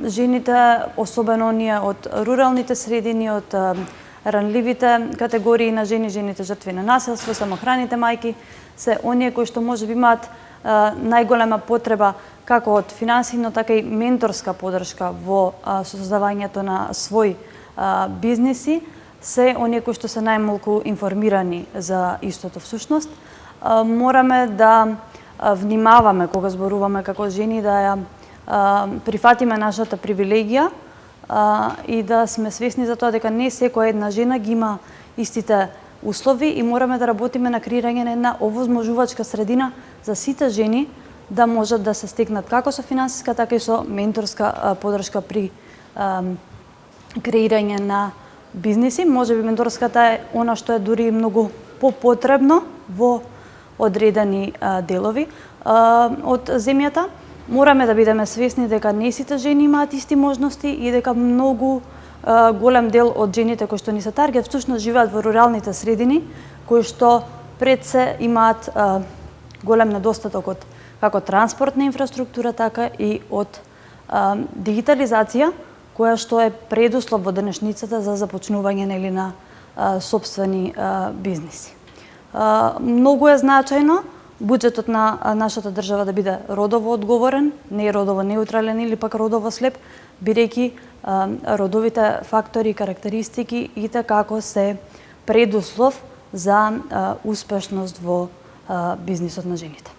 жените, особено оние од руралните средини, од ранливите категории на жени, жените жртви на насилство, самохраните мајки, се оние кои што можеби имаат најголема потреба како од финансијно, така и менторска подршка во создавањето на свој бизниси, се оние кои што се најмалку информирани за истото всушност. Мораме да внимаваме кога зборуваме како жени, да ја прифатиме нашата привилегија и да сме свесни за тоа дека не секоја една жена ги има истите услови и мораме да работиме на креирање на една овозможувачка средина за сите жени да можат да се стекнат како со финансиска, така и со менторска подршка при креирање на бизниси. Можеби менторската е она што е дури многу попотребно во одредени делови од земјата. Мораме да бидеме свесни дека не сите жени имаат исти можности и дека многу голем дел од жените кои што ни се таргет всушност живеат во руралните средини, кои што пред се имаат голем недостаток од како транспортна инфраструктура, така и од дигитализација, која што е предуслов во денешницата за започнување на сопствени бизниси. Многу е значајно буџетот на нашата држава да биде родово одговорен, не родово неутрален или пак родово слеп, бидејќи родовите фактори и карактеристики и како се предуслов за успешност во бизнисот на жените.